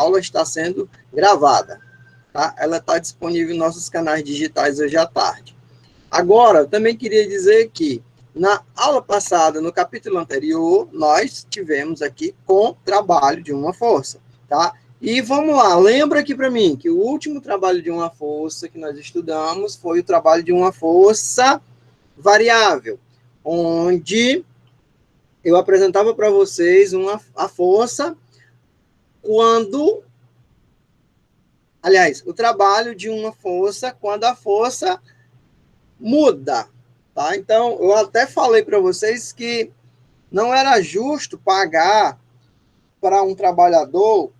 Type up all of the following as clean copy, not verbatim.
aula está sendo gravada, tá? Ela está disponível em nossos canais digitais hoje à tarde. Agora, eu também queria dizer que na aula passada, no capítulo anterior, nós tivemos aqui com trabalho de uma força, tá? E vamos lá, lembra aqui para mim que o último trabalho de uma força que nós estudamos foi o trabalho de uma força variável, onde eu apresentava para vocês a força quando... Aliás, o trabalho de uma força quando a força muda, tá? Então, eu até falei para vocês que não era justo pagar para um trabalhador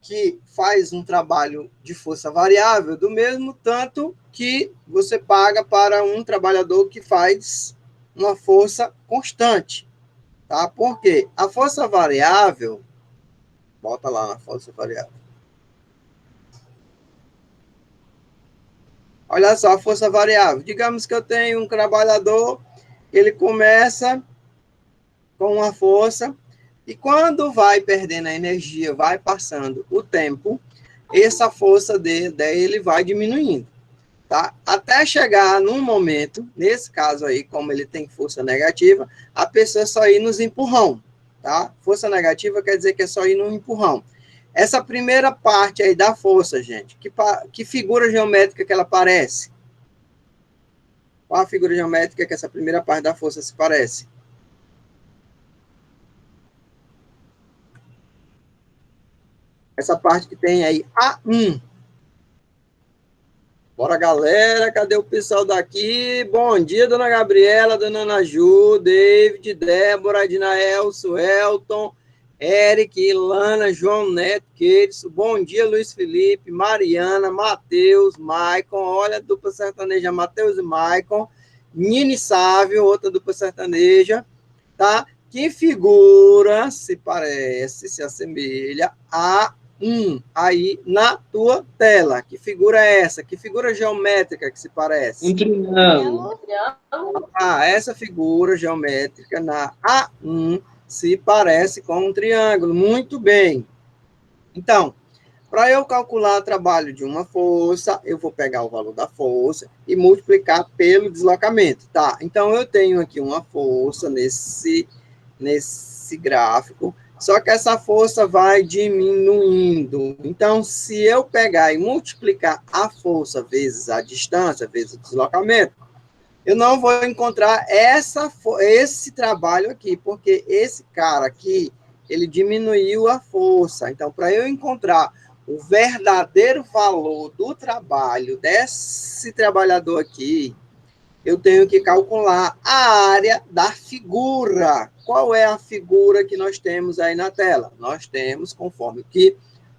que faz um trabalho de força variável do mesmo tanto que você paga para um trabalhador que faz uma força constante, tá? Porque a força variável, bota lá na força variável. Olha só, a força variável. Digamos que eu tenho um trabalhador, ele começa com uma força, e quando vai perdendo a energia, vai passando o tempo, essa força dele vai diminuindo, tá? Até chegar num momento, nesse caso aí, como ele tem força negativa, a pessoa só ir nos empurrão, tá? Força negativa quer dizer que é só ir no empurrão. Essa primeira parte aí da força, gente, que figura geométrica que ela parece? Qual a figura geométrica que essa primeira parte da força se parece? Essa parte que tem aí, A1. Bora, galera, cadê o pessoal daqui? Bom dia, dona Gabriela, dona Ana Ju, David, Débora, Dinael, Suelton, Eric, Ilana, João Neto, Queiroz. Bom dia, Luiz Felipe, Mariana, Matheus, Maicon, olha a dupla sertaneja, Matheus e Maicon, Nini Sávio, outra dupla sertaneja, tá? Que figura se parece, se assemelha a aí na tua tela. Que figura é essa? Que figura geométrica que se parece? Um triângulo. Essa figura geométrica na A1 se parece com um triângulo. Muito bem. Então, para eu calcular o trabalho de uma força, eu vou pegar o valor da força e multiplicar pelo deslocamento, tá? Então, eu tenho aqui uma força nesse gráfico, só que essa força vai diminuindo. Então, se eu pegar e multiplicar a força vezes a distância, vezes o deslocamento, eu não vou encontrar esse trabalho aqui, porque esse cara aqui, ele diminuiu a força. Então, para eu encontrar o verdadeiro valor do trabalho desse trabalhador aqui, eu tenho que calcular a área da figura. Qual é a figura que nós temos aí na tela? Nós temos, conforme que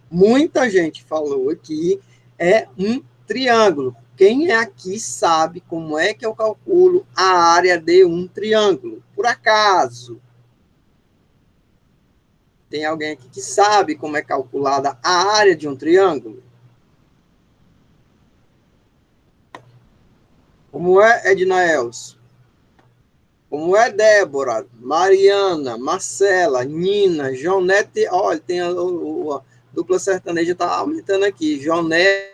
muita gente falou aqui, é um triângulo. Quem aqui sabe como é que eu calculo a área de um triângulo? Por acaso? Tem alguém aqui que sabe como é calculada a área de um triângulo? Como é, Ednaels? Como é, Débora, Mariana, Marcela, Nina, João Neto? Olha, tem a dupla sertaneja está aumentando aqui. João Neto.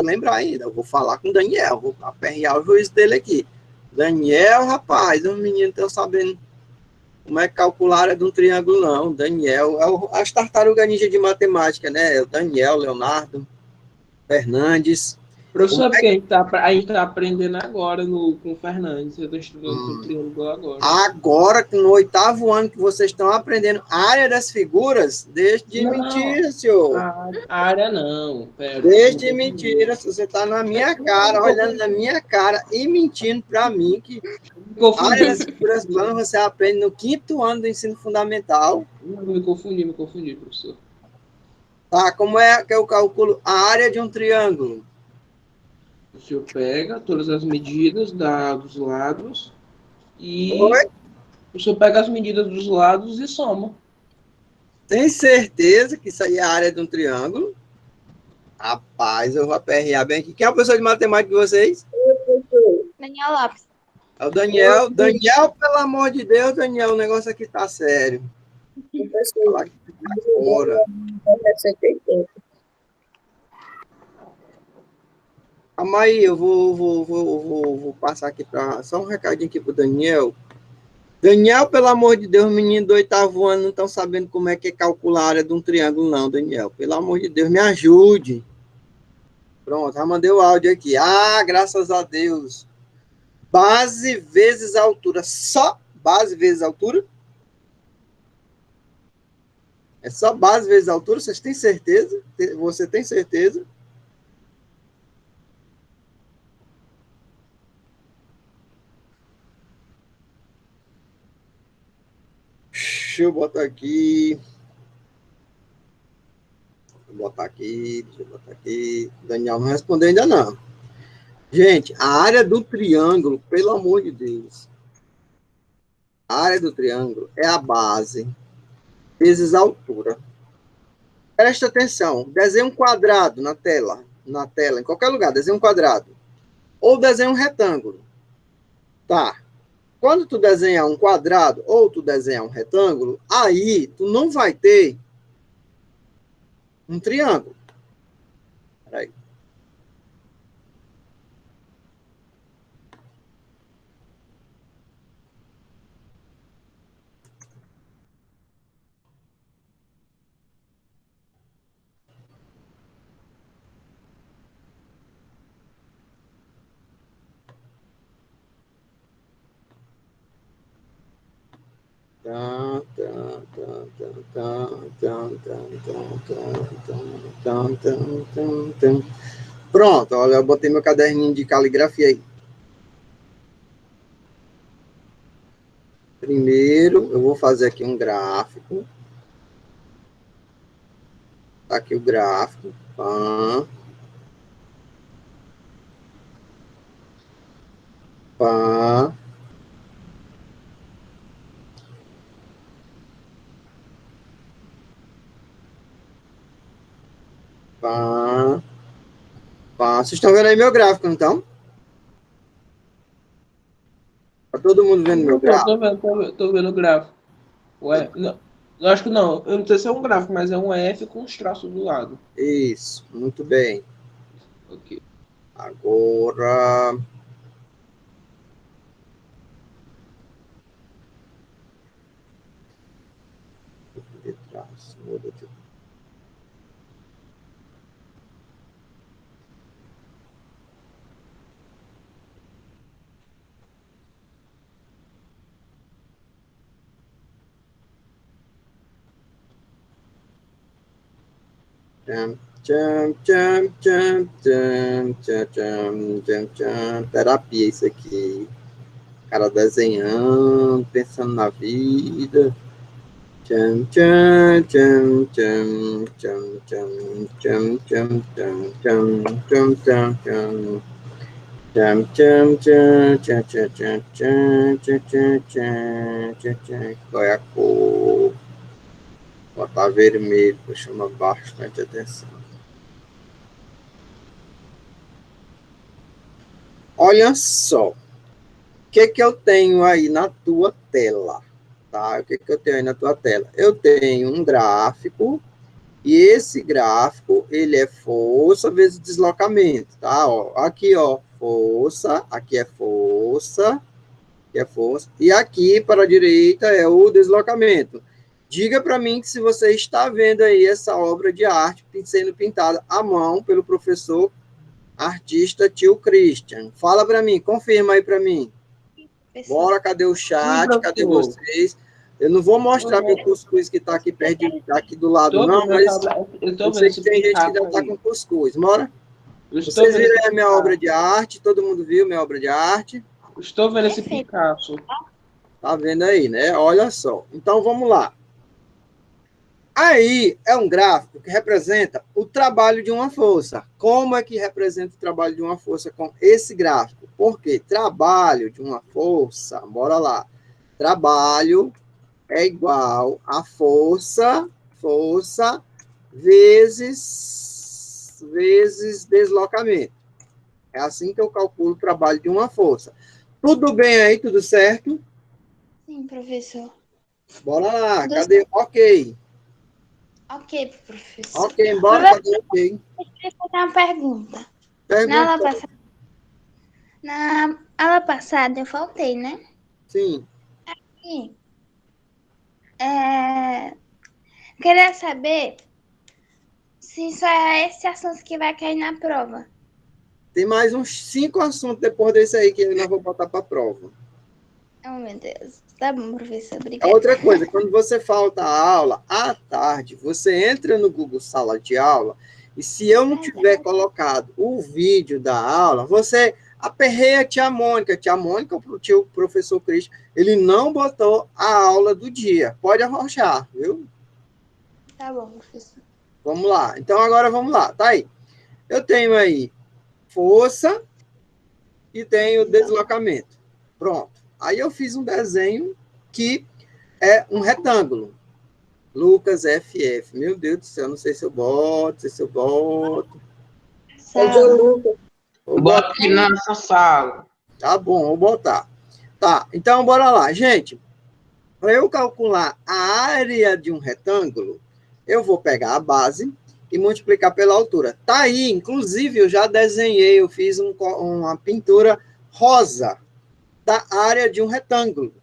Lembra ainda, eu vou falar com o Daniel, vou aperrear o juiz dele aqui. Daniel, rapaz, os meninos estão sabendo como é que calcular a área de um triângulo, não. Daniel, as tartarugas ninja de matemática, né? O Daniel, Leonardo, Fernandes. Professor, porque a gente tá aprendendo agora com o Fernandes, eu estou estudando o triângulo agora. Agora, no 8º ano que vocês estão aprendendo a área das figuras, deixe de mentira, senhor. A área não. Deixe de mentira, você está na minha cara, olhando na minha cara e mentindo para mim que a área das figuras planas você aprende no 5º ano do ensino fundamental. Me confundi, professor. Tá, como é que eu calculo a área de um triângulo? O senhor pega todas as medidas dos lados e o senhor pega as medidas dos lados e soma. Tem certeza que isso aí é a área de um triângulo? Rapaz, eu vou aperrear bem aqui. Quem é o professor de matemática de vocês? Daniel Lopes. É o Daniel. Daniel, pelo amor de Deus, Daniel, o negócio aqui tá sério. Falar que tá fora. Calma aí, eu vou passar aqui para só um recadinho aqui pro Daniel. Daniel, pelo amor de Deus, menino do 8º ano não estão sabendo como é que é calcular a área de um triângulo, não, Daniel. Pelo amor de Deus, me ajude. Pronto, já mandei o áudio aqui. Ah, graças a Deus. Base vezes altura. Só base vezes altura? É só base vezes altura? Vocês têm certeza? Você tem certeza? Deixa eu botar aqui. Deixa eu botar aqui. Daniel não respondeu ainda não. Gente, a área do triângulo, pelo amor de Deus. A área do triângulo é a base vezes a altura. Presta atenção. Desenha um quadrado na tela. Na tela, em qualquer lugar, desenha um quadrado. Ou desenha um retângulo. Tá. Quando tu desenhar um quadrado ou tu desenhar um retângulo, aí tu não vai ter um triângulo. Peraí. Pronto, olha, eu botei meu caderninho de caligrafia aí. Primeiro, eu vou fazer aqui um gráfico. Tá aqui o gráfico. Pã. Pã. Pá, pá. Vocês estão vendo aí meu gráfico, então? Tá todo mundo vendo meu gráfico? Tô vendo o gráfico. Ué, não, eu acho que não. Eu não sei se é um gráfico, mas é um F com os traços do lado. Isso, muito bem. Ok. Agora... de traço, muda de... Terapia isso aqui. Cara desenhando, pensando na vida. Tchan, tchan, tchan, tchan, tchan, tchan, tchan, tchan, tchan, tchan, tchan, tchan, tchan. Tchan, tchan, tchan, tchan, tchan, tchan, tchan, tchan, tchan, tchan, tchan, tchan. Qual é a cor? Botar vermelho, para chamar bastante atenção. Olha só. O que eu tenho aí na tua tela? Tá? O que eu tenho aí na tua tela? Eu tenho um gráfico, e esse gráfico, ele é força vezes deslocamento, tá? Ó, aqui, ó, força, aqui é força, aqui é força, e aqui para a direita é o deslocamento. Diga para mim que se você está vendo aí essa obra de arte sendo pintada à mão pelo professor artista tio Christian. Fala para mim, confirma aí para mim. Bora, cadê o chat? Cadê vocês? Eu não vou mostrar meu cuscuz que está aqui perto, aqui do lado, não, mas eu sei que tem gente que ainda está com cuscuz. Bora? Vocês viram aí a minha obra de arte? Todo mundo viu minha obra de arte? Estou vendo esse Picasso. Tá vendo aí, né? Olha só. Então, vamos lá. Aí é um gráfico que representa o trabalho de uma força. Como é que representa o trabalho de uma força com esse gráfico? Porque trabalho de uma força, bora lá. Trabalho é igual a força vezes deslocamento. É assim que eu calculo o trabalho de uma força. Tudo bem aí? Tudo certo? Sim, professor. Bora lá. Tudo Cadê? Ok. ok, professor. Ok, bora. Professor, Cadê? Ok. deixa eu fazer uma pergunta. Na Pergunta. aula passada, na aula passada eu faltei, né? Sim. E, queria saber se só é esse assunto que vai cair na prova. Tem mais uns 5 assuntos depois desse aí que nós vamos botar para a prova. Oh, meu Deus. Tá bom, professor. A Obrigada. outra coisa, quando você falta a aula, à tarde, você entra no Google Sala de Aula e se eu não tiver colocado o vídeo da aula, você aperreia a tia Mônica. Tia Mônica, o tio professor Cristian, ele não botou a aula do dia. Pode arrochar, viu? Tá bom, professor. Vamos lá. Então, agora vamos lá. Tá aí. Eu tenho aí força e tenho deslocamento. Pronto. Aí eu fiz um desenho que é um retângulo. Lucas FF. Meu Deus do céu, não sei se eu boto, se eu boto. Bota aqui nessa sala. Tá bom, vou botar. Tá, então bora lá. Gente, para eu calcular a área de um retângulo, eu vou pegar a base e multiplicar pela altura. Tá aí, inclusive, eu já desenhei, eu fiz uma pintura rosa da área de um retângulo.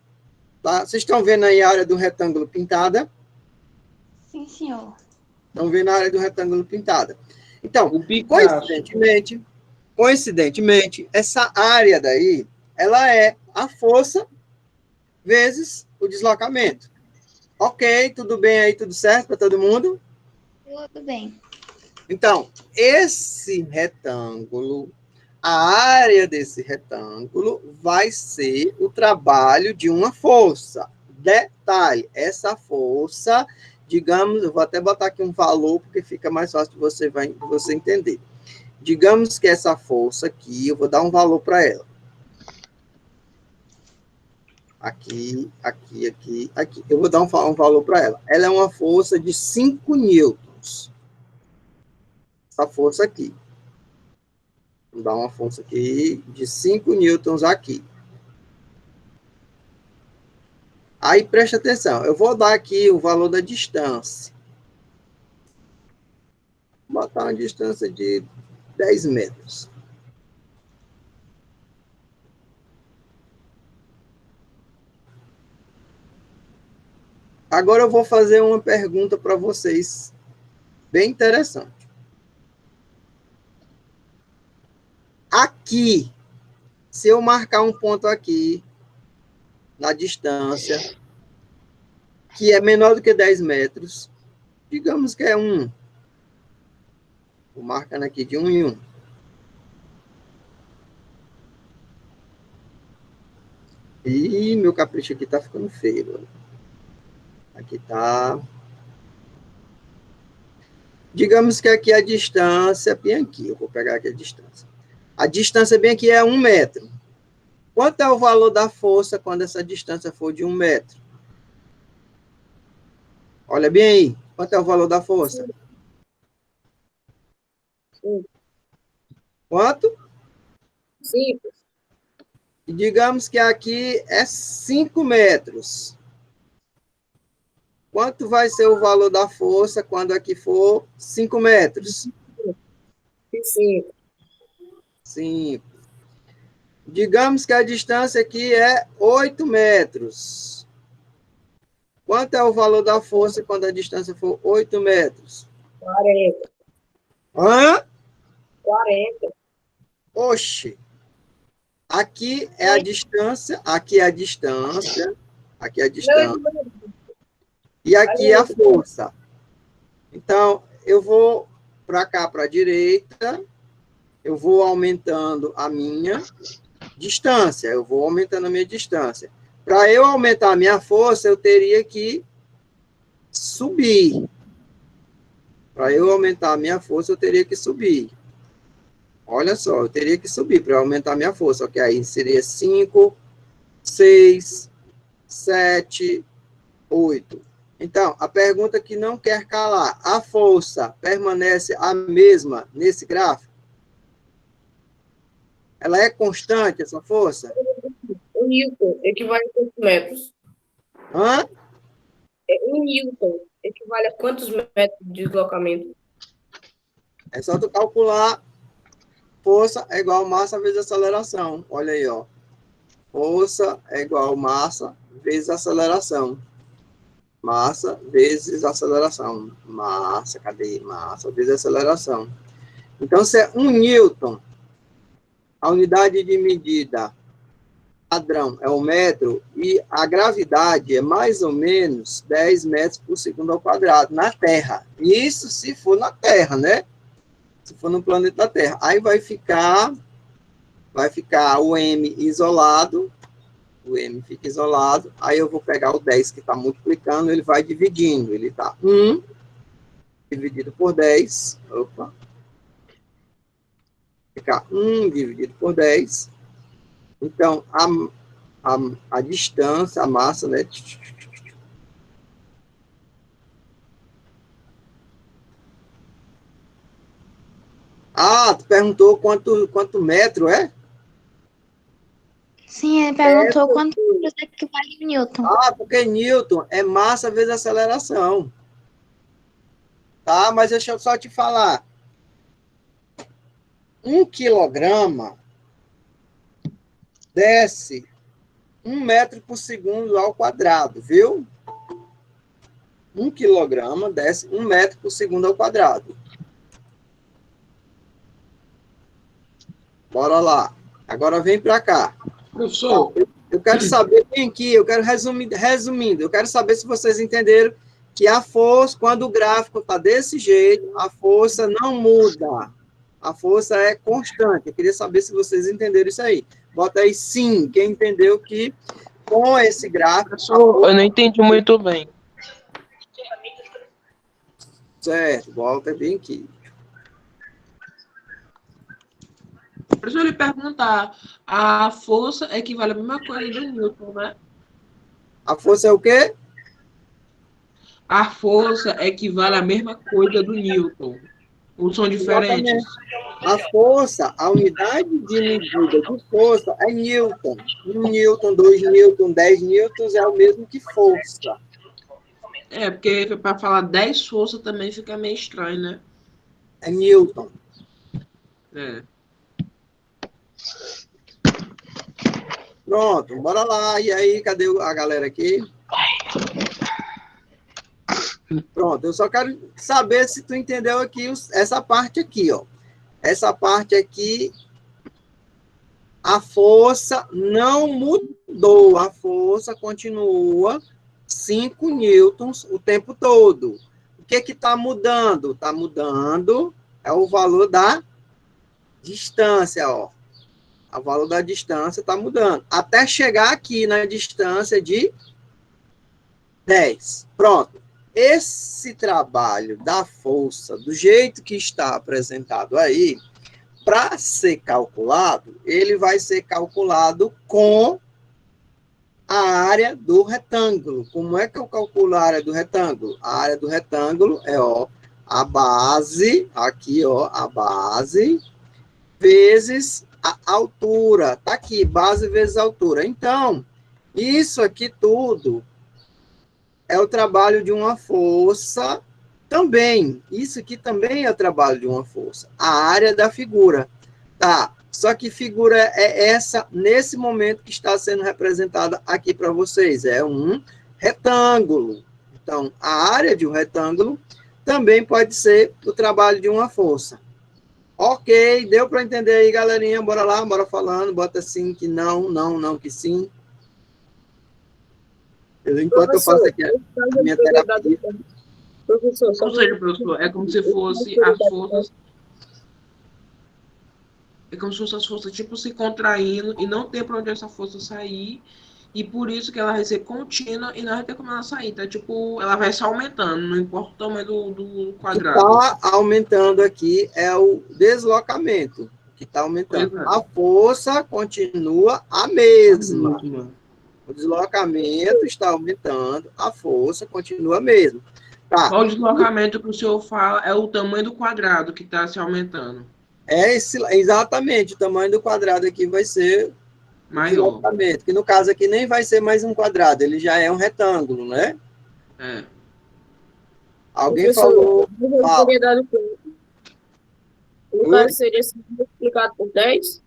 Tá? Vocês estão vendo aí a área do retângulo pintada? Sim, senhor. Estão vendo a área do retângulo pintada. Então, O Picasso. coincidentemente, essa área daí, ela é a força vezes o deslocamento. Ok, tudo bem aí, tudo certo para todo mundo? Tudo bem. Então, esse retângulo, a área desse retângulo vai ser o trabalho de uma força. Detalhe, essa força, digamos, eu vou até botar aqui um valor, porque fica mais fácil de você entender. Digamos que essa força aqui, eu vou dar um valor para ela. Aqui. Eu vou dar um valor para ela. Ela é uma força de 5 newtons. Essa força aqui. Vou dar uma força aqui de 5 newtons aqui. Aí, preste atenção. Eu vou dar aqui o valor da distância. Vou botar uma distância de 10 metros. Agora eu vou fazer uma pergunta para vocês, bem interessante. Aqui, se eu marcar um ponto aqui, na distância, que é menor do que 10 metros, digamos que é 1. Vou marcando aqui de 1 em 1. Ih, meu capricho aqui tá ficando feio. Aqui tá. Digamos que aqui a distância, bem aqui, eu vou pegar aqui a distância. A distância bem aqui é 1 metro. Quanto é o valor da força quando essa distância for de 1 metro? Olha bem aí. Quanto é o valor da força? Quanto? 5. E digamos que aqui é 5 metros. Quanto vai ser o valor da força quando aqui for 5 metros? 5. 5. Digamos que a distância aqui é 8 metros. Quanto é o valor da força quando a distância for 8 metros? 40. Hã? 40. Oxe. Aqui é a distância, aqui é a distância, aqui é a distância, e aqui é a força. Então, eu vou para cá, para a direita, eu vou aumentando a minha distância, eu vou aumentando a minha distância. Para eu aumentar a minha força, eu teria que subir. Para eu aumentar a minha força, eu teria que subir. Olha só, eu teria que subir para aumentar a minha força. Ok, aí seria 5, 6, 7, 8. Então, a pergunta que não quer calar, a força permanece a mesma nesse gráfico? Ela é constante, essa força? Um Newton equivale a quantos metros? Hã? Um Newton equivale a quantos metros de deslocamento? É só tu calcular. Força é igual massa vezes aceleração. Olha aí, ó. Força é igual massa vezes aceleração. Massa vezes aceleração. Massa, cadê? Massa vezes aceleração. Então, se é 1 newton, a unidade de medida padrão é o metro, e a gravidade é mais ou menos 10 metros por segundo ao quadrado na Terra. Isso se for na Terra, né? Se for no planeta Terra. Aí vai ficar o M isolado, o M fica isolado, aí eu vou pegar o 10 que está multiplicando, ele vai dividindo, ele está 1 dividido por 10, opa, fica 1 dividido por 10, então a distância, a massa, né, tu perguntou quanto metro é? Sim, ele perguntou quanto equivale em Newton. Porque Newton é massa vezes aceleração. Tá? Mas deixa eu só te falar. 1 quilograma desce 1 metro por segundo ao quadrado, viu? 1 quilograma desce 1 metro por segundo ao quadrado. Bora lá. Agora vem para cá. Professor, Eu quero saber bem aqui, eu quero resumindo, eu quero saber se vocês entenderam que a força, quando o gráfico está desse jeito, a força não muda. A força é constante. Eu queria saber se vocês entenderam isso aí. Bota aí sim, quem entendeu que com esse gráfico... professor, eu não entendi muito bem. Certo, volta bem aqui. Professor, ele perguntar, a força equivale à mesma coisa do Newton, né? A força é o quê? A força equivale à mesma coisa do Newton. Ou são diferentes? A força, a unidade de medida de força é Newton. 1 Newton, 2 Newton, 10 newtons é o mesmo que força. É, porque para falar 10 forças também fica meio estranho, né? É Newton. É. Pronto, bora lá. E aí, cadê a galera aqui? Pronto, eu só quero saber se tu entendeu aqui essa parte aqui, ó. Essa parte aqui, a força não mudou, a força continua 5 newtons o tempo todo. O que que está mudando? Está mudando é o valor da distância, ó. O valor da distância está mudando. Até chegar aqui na distância de 10. Pronto. Esse trabalho da força, do jeito que está apresentado aí, para ser calculado, ele vai ser calculado com a área do retângulo. Como é que eu calculo a área do retângulo? A área do retângulo é, ó, a base, aqui, ó, a base, vezes a altura. Tá aqui, base vezes altura. Então, isso aqui tudo é o trabalho de uma força também. Isso aqui também é o trabalho de uma força. A área da figura. Tá, só que figura é essa, nesse momento, que está sendo representada aqui para vocês. É um retângulo. Então, a área de um retângulo também pode ser o trabalho de uma força. Ok, deu para entender aí, galerinha? Bora lá, bora falando. Bota sim, que não, não, não, que sim. Enquanto eu faço aqui a minha terapia. Professor, Ou seja, professor, é como se fosse as forças. É como se fosse as forças, tipo, se contraindo e não ter para onde essa força sair. E por isso que ela vai ser contínua e não vai ter como ela sair. Tá? Tipo, ela vai se aumentando, não importa o tamanho do quadrado. O que está aumentando aqui é o deslocamento. Que está aumentando. A força continua a mesma. O deslocamento está aumentando, a força continua a mesma. Tá. O deslocamento que o senhor fala é o tamanho do quadrado que está se aumentando. Exatamente, o tamanho do quadrado aqui vai ser Maior. deslocamento, que no caso aqui nem vai ser mais um quadrado, ele já é um retângulo, né? É. Alguém Professor, falou, eu fala. teria dado quanto? No Oi? caso, seria multiplicado por 10?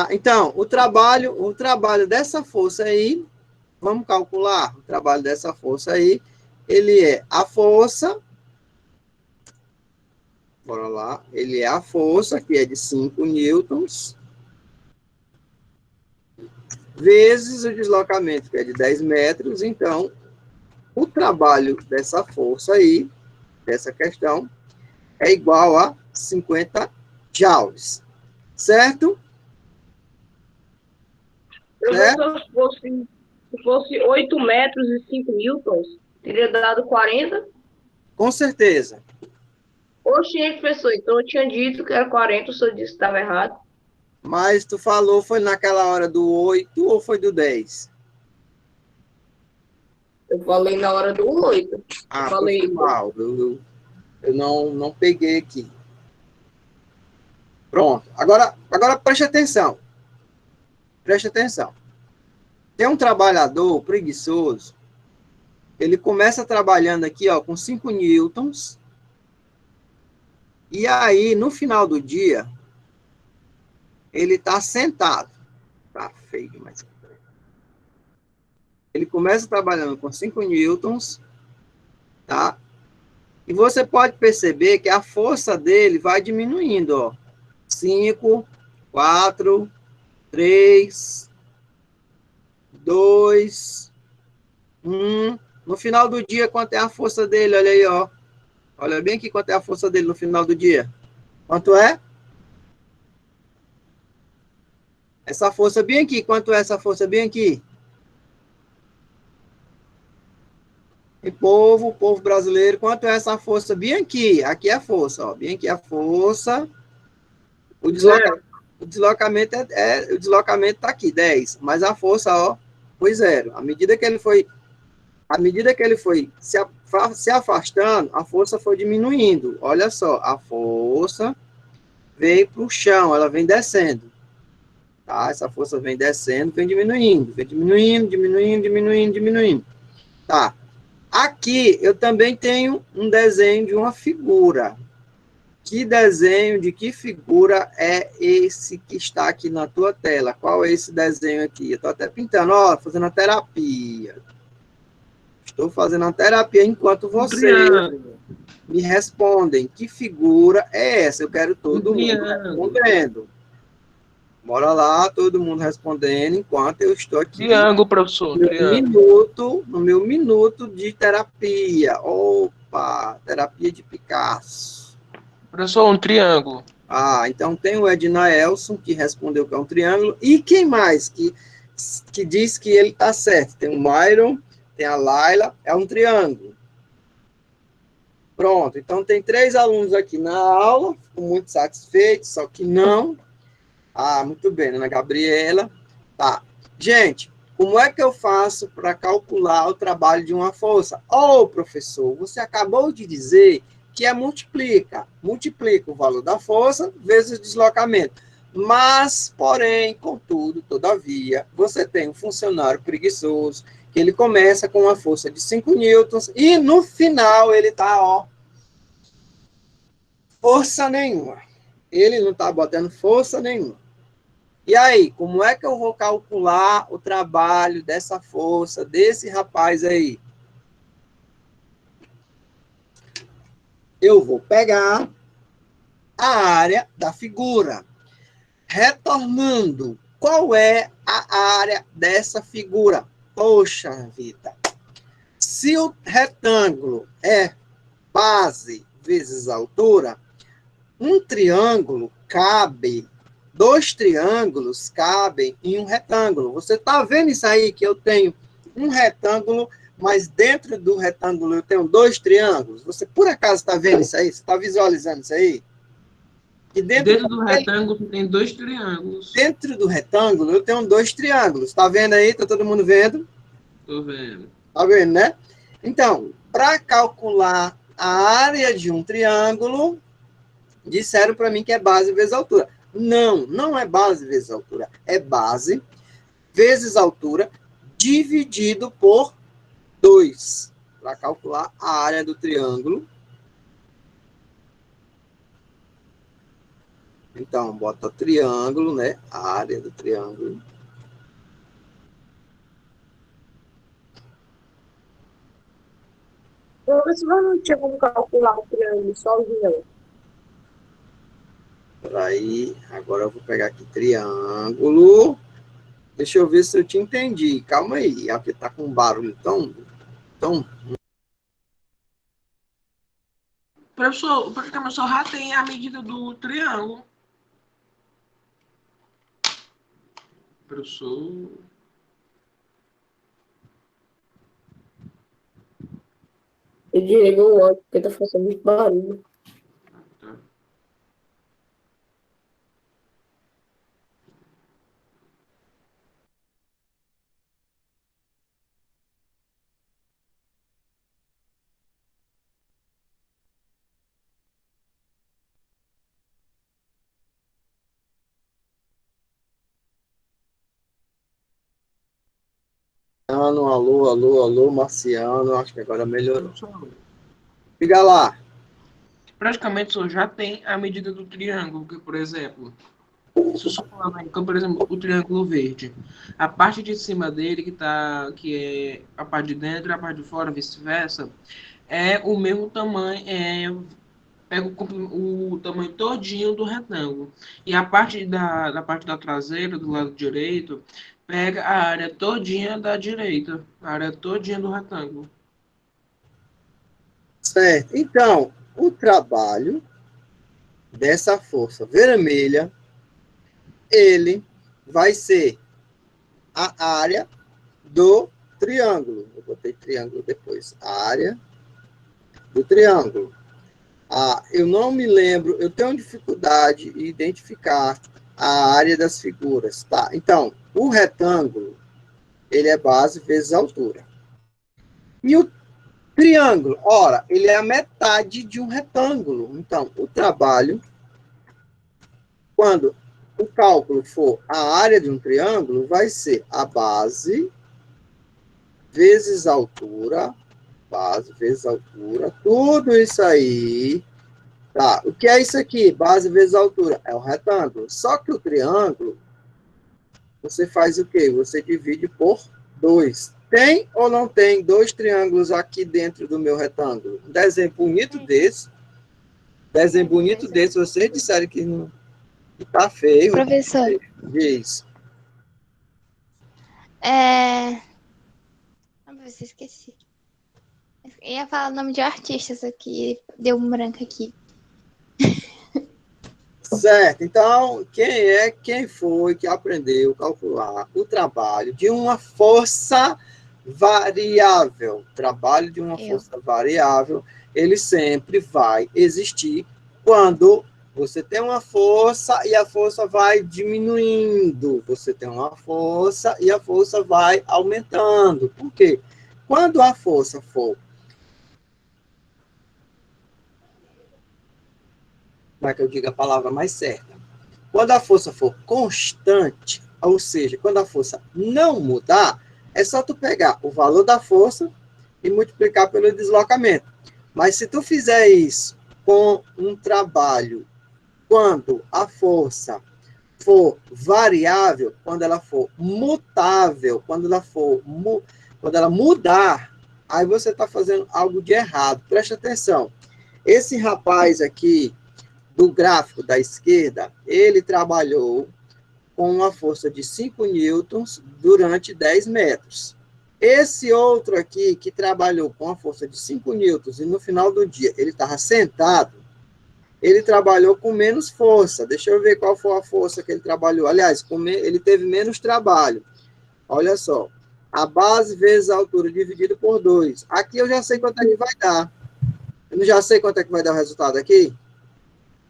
Então, o trabalho dessa força aí, vamos calcular o trabalho dessa força aí, ele é a força, bora lá, ele é a força, que é de 5 newtons, vezes o deslocamento, que é de 10 metros, então, o trabalho dessa força aí, dessa questão, é igual a 50 joules, certo? Certo? Professor, se fosse 8 metros e 5 newtons, teria dado 40? Com certeza. Oxe, professor, então eu tinha dito que era 40, o senhor disse que estava errado. Mas tu falou, foi naquela hora do 8 ou foi do 10? Eu falei na hora do 8. Eu falei, Foi mal. Eu não peguei aqui. Pronto. Agora preste atenção. Preste atenção. Tem um trabalhador preguiçoso. Ele começa trabalhando aqui, ó, com 5 newtons. E aí, no final do dia, ele está sentado. Tá feio demais. Ele começa trabalhando com 5 newtons, tá? E você pode perceber que a força dele vai diminuindo, ó. 5, 4, 3, 2, 1. No final do dia, quanto é a força dele? Olha aí, ó. Olha bem aqui quanto é a força dele no final do dia. Quanto é? Essa força bem aqui. Quanto é essa força bem aqui? E povo brasileiro, quanto é essa força bem aqui? Aqui é a força, ó. Bem aqui é a força. O deslocamento o deslocamento está aqui, 10. Mas a força, ó, foi 0. À medida que ele foi se afastando, a força foi diminuindo. Olha só, a força vem para o chão, ela vem descendo. Tá? Essa força vem descendo, vem diminuindo. Tá. Aqui eu também tenho um desenho de uma figura. Que desenho, de que figura é esse que está aqui na tua tela? Qual é esse desenho aqui? Eu estou até pintando, ó, fazendo a terapia. Estou fazendo a terapia enquanto vocês me respondem. Que figura é essa? Eu quero todo mundo respondendo. Bora lá, todo mundo respondendo enquanto eu estou aqui. Triângulo, professor. No meu minuto de terapia. Opa, terapia de Picasso. Professor, um triângulo. Então tem o Edna Elson, que respondeu que é um triângulo. E quem mais que diz que ele está certo? Tem o Myron, tem a Laila, é um triângulo. Pronto, então tem 3 alunos aqui na aula, fico muito satisfeito, só que não. Muito bem, Ana Gabriela. Tá. Gente, como é que eu faço para calcular o trabalho de uma força? Professor, você acabou de dizer que multiplica o valor da força vezes o deslocamento. Mas, porém, contudo, todavia, você tem um funcionário preguiçoso, que ele começa com uma força de 5 newtons e no final ele está, ó, força nenhuma. Ele não está botando força nenhuma. E aí, como é que eu vou calcular o trabalho dessa força, desse rapaz aí? Eu vou pegar a área da figura. Retornando, qual é a área dessa figura? Poxa vida. Se o retângulo é base vezes altura, um triângulo cabe, 2 triângulos cabem em um retângulo. Você está vendo isso aí, que eu tenho um retângulo, mas dentro do retângulo eu tenho 2 triângulos? Você por acaso está vendo isso aí? Você está visualizando isso aí? E dentro do retângulo tem 2 triângulos. Dentro do retângulo eu tenho 2 triângulos. Está vendo aí? Está todo mundo vendo? Estou vendo. Está vendo, né? Então, para calcular a área de um triângulo, disseram para mim que é base vezes altura. Não, não é base vezes altura. É base vezes altura dividido por 2. Para calcular a área do triângulo. Então, bota triângulo, né? A área do triângulo. Professor, não tinha como calcular o triângulo sozinho. Aí, agora eu vou pegar aqui triângulo. Deixa eu ver se eu te entendi. Calma aí, aqui tá com um barulho tão... Professor, porque o professor já tem a medida do triângulo. Professor. Eu desligou o áudio porque tá fazendo muito barulho. Tá. Alô, alô, alô, Marciano. Acho que agora melhorou. Professor, Liga lá. praticamente o senhor já tem a medida do triângulo, que, por exemplo, se o senhor falar, né, então, por exemplo, o triângulo verde, a parte de cima dele, que é a parte de dentro e a parte de fora, vice-versa, é o mesmo tamanho, pega o tamanho todinho do retângulo. E a parte da parte da traseira, do lado direito, pega a área todinha da direita, a área todinha do retângulo. Certo. Então, o trabalho dessa força vermelha, ele vai ser a área do triângulo. Eu botei triângulo depois. A área do triângulo. Eu não me lembro, eu tenho dificuldade em identificar a área das figuras, tá? Então, o retângulo, ele é base vezes altura. E o triângulo, ora, ele é a metade de um retângulo. Então, o trabalho, quando o cálculo for a área de um triângulo, vai ser a base vezes altura, base vezes altura, tudo isso aí. Tá, o que é isso aqui? Base vezes altura. É um retângulo. Só que o triângulo, você faz o quê? Você divide por 2. Tem ou não tem 2 triângulos aqui dentro do meu retângulo? Um desenho bonito desse. Desenho bonito desse. Vocês disseram que não está feio. Professor, Diz. Professor, esqueci. Eu ia falar o nome de artistas aqui, deu um branco aqui. Certo. Então, quem foi que aprendeu a calcular o trabalho de uma força variável? Trabalho de uma força variável, ele sempre vai existir quando você tem uma força e a força vai diminuindo. Você tem uma força e a força vai aumentando. Por quê? Quando a força for... Como é que eu digo a palavra mais certa? Quando a força for constante, ou seja, quando a força não mudar, é só tu pegar o valor da força e multiplicar pelo deslocamento. Mas se tu fizer isso com um trabalho, quando a força for variável, quando ela for mutável, quando ela mudar, aí você está fazendo algo de errado. Presta atenção. Esse rapaz aqui, do gráfico da esquerda, ele trabalhou com uma força de 5 newtons durante 10 metros. Esse outro aqui, que trabalhou com a força de 5 newtons e no final do dia ele estava sentado, ele trabalhou com menos força. Deixa eu ver qual foi a força que ele trabalhou. Aliás, ele teve menos trabalho. Olha só. A base vezes a altura dividido por 2. Aqui eu já sei quanto é que vai dar. Eu já sei quanto é que vai dar o resultado aqui.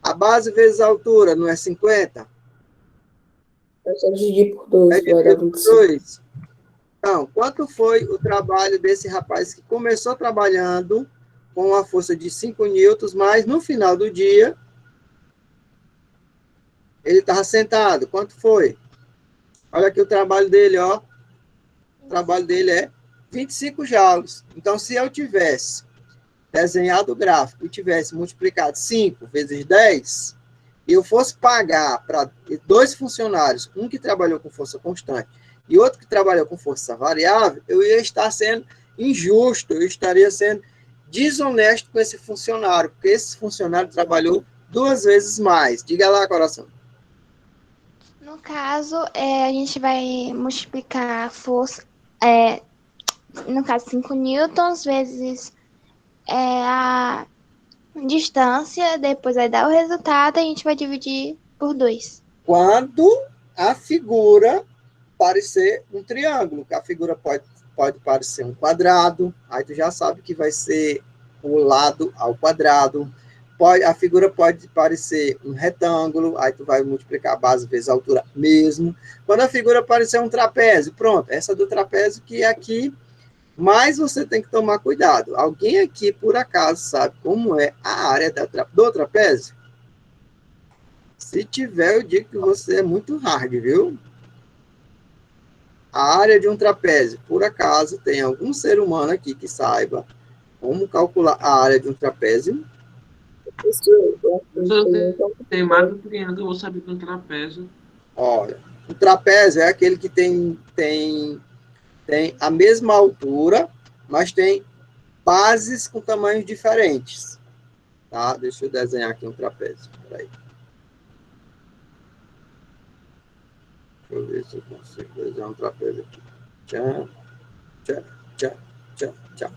A base vezes a altura não é 50? É só dividir por 2, É vai dar dividido por 25. 2. Então, quanto foi o trabalho desse rapaz que começou trabalhando com uma força de 5 newtons, mas no final do dia Ele estava sentado. Quanto foi? Olha aqui o trabalho dele, ó. O trabalho dele é 25 joules. Então, se eu tivesse desenhado o gráfico e tivesse multiplicado 5 vezes 10, e eu fosse pagar para 2 funcionários, um que trabalhou com força constante e outro que trabalhou com força variável, eu ia estar sendo injusto, eu estaria sendo desonesto com esse funcionário, porque esse funcionário trabalhou 2 vezes mais. Diga lá, coração. No caso, a gente vai multiplicar a força, no caso, 5 newtons vezes a distância, depois vai dar o resultado e a gente vai dividir por 2. Quando a figura parecer um triângulo, que a figura pode parecer um quadrado, aí tu já sabe que vai ser o lado ao quadrado. A figura pode parecer um retângulo, aí tu vai multiplicar a base vezes a altura mesmo. Quando a figura parecer um trapézio, pronto, essa do trapézio que é aqui, mas você tem que tomar cuidado. Alguém aqui, por acaso, sabe como é a área do trapézio? Se tiver, eu digo que você é muito hard, viu? A área de um trapézio, por acaso, tem algum ser humano aqui que saiba como calcular a área de um trapézio? Tem mais um triângulo, eu vou saber que é um trapézio. Olha, o trapézio é aquele que tem a mesma altura, mas tem bases com tamanhos diferentes. Tá? Deixa eu desenhar aqui um trapézio. Peraí. Deixa eu ver se eu consigo desenhar um trapézio aqui. Tchau, tchau, tchau, tchau, tchau.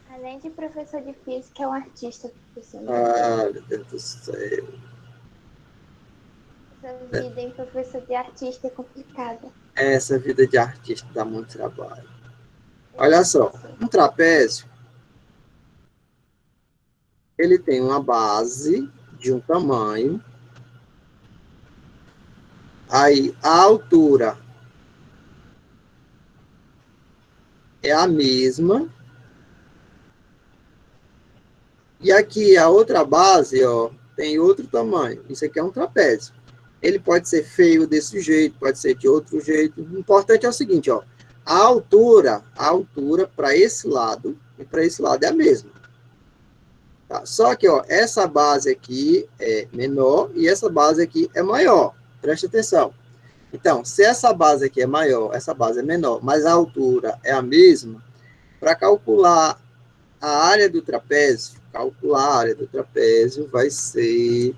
Além de professor de física, é um artista, professor. Ah, meu Deus do céu. Essa vida em professor de artista é complicada. Essa vida de artista dá muito trabalho. Olha só, um trapézio, ele tem uma base de um tamanho, aí a altura é a mesma, e aqui a outra base, ó, tem outro tamanho. Isso aqui é um trapézio. Ele pode ser feio desse jeito, pode ser de outro jeito. O importante é o seguinte, ó, a altura para esse lado e para esse lado é a mesma. Tá? Só que, ó, essa base aqui é menor e essa base aqui é maior. Preste atenção. Então, se essa base aqui é maior, essa base é menor, mas a altura é a mesma, para calcular a área do trapézio, vai ser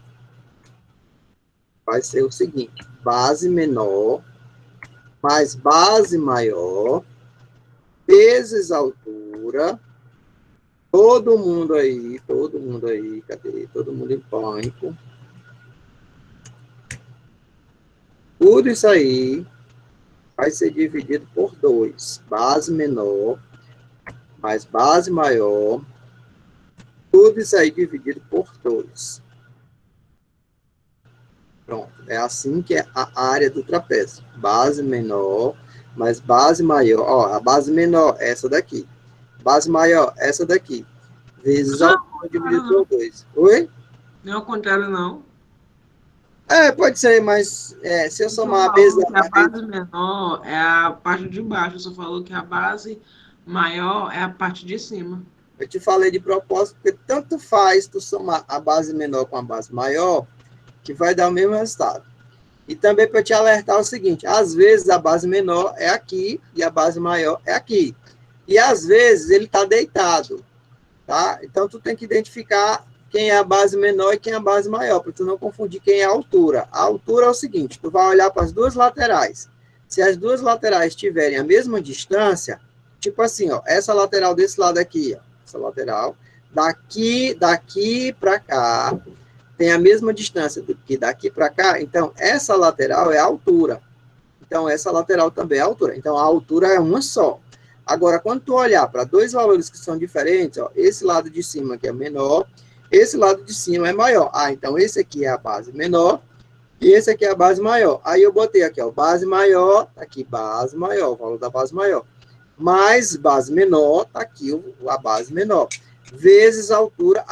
o seguinte, base menor mais base maior vezes altura. Todo mundo aí, cadê? Todo mundo em pânico. Tudo isso aí vai ser dividido por 2. Base menor mais base maior. Tudo isso aí dividido por 2. Pronto. É assim que é a área do trapézio. Base menor mais base maior. Ó, a base menor é essa daqui. Base maior, essa daqui. Vezes a altura dividido por 2. Oi? Não é o contrário, não. Pode ser, mas se eu somar a base menor é a parte de baixo. Você falou que a base maior é a parte de cima. Eu te falei de propósito, porque tanto faz tu somar a base menor com a base maior, que vai dar o mesmo resultado. E também para te alertar o seguinte, às vezes a base menor é aqui e a base maior é aqui. E às vezes ele está deitado, tá? Então tu tem que identificar quem é a base menor e quem é a base maior, para tu não confundir quem é a altura. A altura é o seguinte, tu vai olhar para as duas laterais. Se as duas laterais tiverem a mesma distância, tipo assim, ó, essa lateral desse lado aqui, ó, essa lateral, daqui para cá, tem a mesma distância do que daqui para cá, então essa lateral é a altura. Então essa lateral também é a altura. Então a altura é uma só. Agora, quando tu olhar para dois valores que são diferentes, ó, esse lado de cima que é menor, esse lado de cima é maior. Ah, então esse aqui é a base menor e esse aqui é a base maior. Aí eu botei aqui, ó, base maior, tá aqui base maior, o valor da base maior. Mais base menor, tá aqui a base menor. Vezes a altura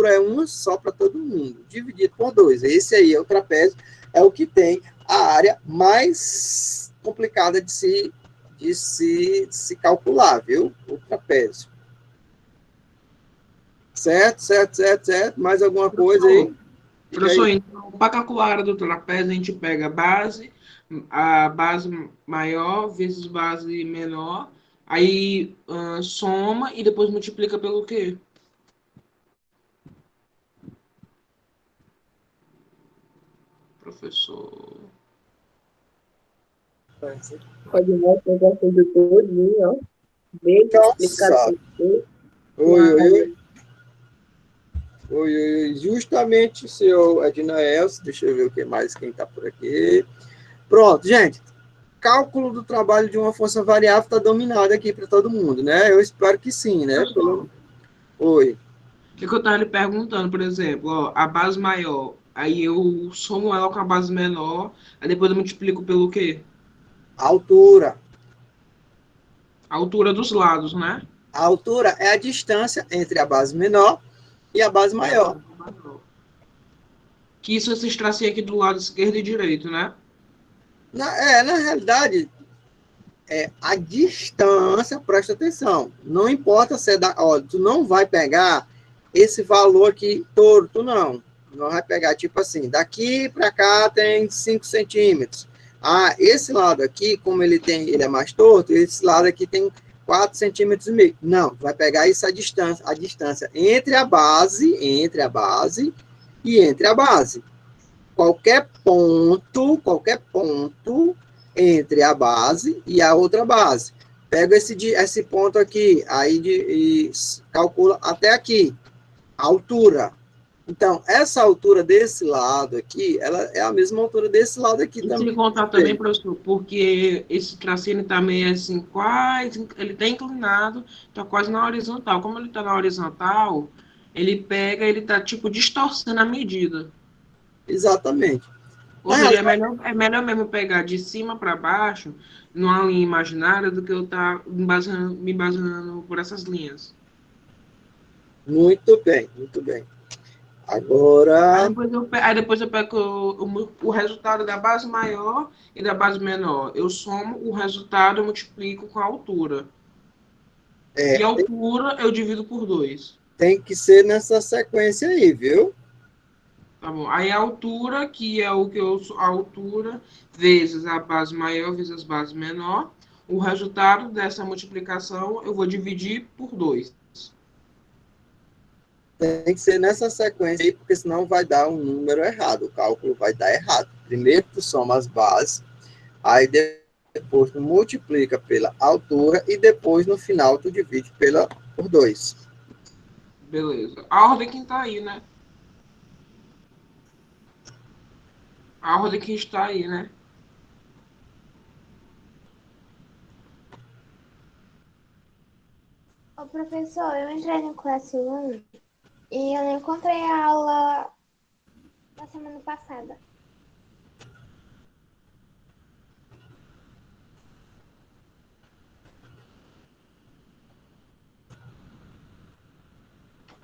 é uma só para todo mundo, dividido por 2. Esse aí é o trapézio. é o que tem a área mais complicada de se calcular, viu? O trapézio. Certo. Mais alguma coisa aí? Professor, então, para calcular a área do trapézio, a gente pega a base maior vezes base menor, aí soma e depois multiplica pelo quê? Professor. Pode mostrar o tudo todinho, ó. Bem Nossa! explicativo. Oi. Justamente, senhor Edna Elcio, deixa eu ver o que mais, quem está por aqui. Pronto, gente. Cálculo do trabalho de uma força variável está dominado aqui para todo mundo, né? Eu espero que sim, né? Oi. O que eu estava lhe perguntando, por exemplo, ó, a base maior, aí eu somo ela com a base menor, aí depois eu multiplico pelo quê? Altura. A altura dos lados, né? A altura é a distância entre a base menor e a base maior. Que isso esses tracinhos aqui do lado esquerdo e direito, né? Na realidade, a distância, presta atenção. Não importa se é da. Olha, tu não vai pegar esse valor aqui torto, não. Não vai pegar, tipo assim, daqui para cá tem 5 centímetros. Ah, esse lado aqui, como ele é mais torto, esse lado aqui tem 4 centímetros e meio. Não, vai pegar isso a distância entre a base e entre a base. Qualquer ponto entre a base e a outra base. Pega esse ponto aqui, aí e calcula até aqui, a altura. Então, essa altura desse lado aqui, ela é a mesma altura desse lado aqui E também. se contar também, professor, porque esse tracinho também é assim, quase, ele está inclinado, está quase na horizontal. Como ele está na horizontal, ele está tipo distorcendo a medida. Exatamente. Ou seja, é melhor mesmo pegar de cima para baixo, numa linha imaginária, do que eu estar me baseando por essas linhas. Muito bem. Agora, Aí depois eu pego o resultado da base maior e da base menor. Eu somo o resultado e multiplico com a altura. E a altura eu divido por 2. tem que ser nessa sequência aí, viu? Tá bom. Aí a altura, que é o que a altura vezes a base maior vezes a base menor. O resultado dessa multiplicação eu vou dividir por 2. Tem que ser nessa sequência aí, porque senão vai dar um número errado, o cálculo vai dar errado. Primeiro tu soma as bases, aí depois tu multiplica pela altura e depois no final tu divide por 2. Beleza. A ordem que está aí, né? A ordem que está aí, né? Ô, professor, eu entrei no classe 1 e eu não encontrei a aula da semana passada.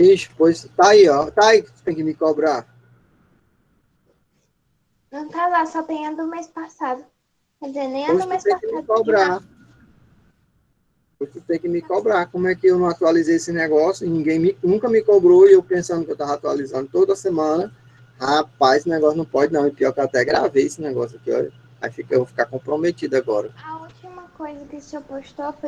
Ixi, pois tá aí, ó. Tá aí que tu tem que me cobrar. Não tá lá, só tem a do mês passado. Quer dizer, nem a Pois do tu mês tem que me passado. cobrar. Pois tu tem que me cobrar. Como é que eu não atualizei esse negócio? E nunca me cobrou e eu pensando que eu tava atualizando toda semana. Rapaz, esse negócio não pode não. E pior que eu até gravei esse negócio aqui, olha. Eu vou ficar comprometido agora. A última coisa que o senhor postou foi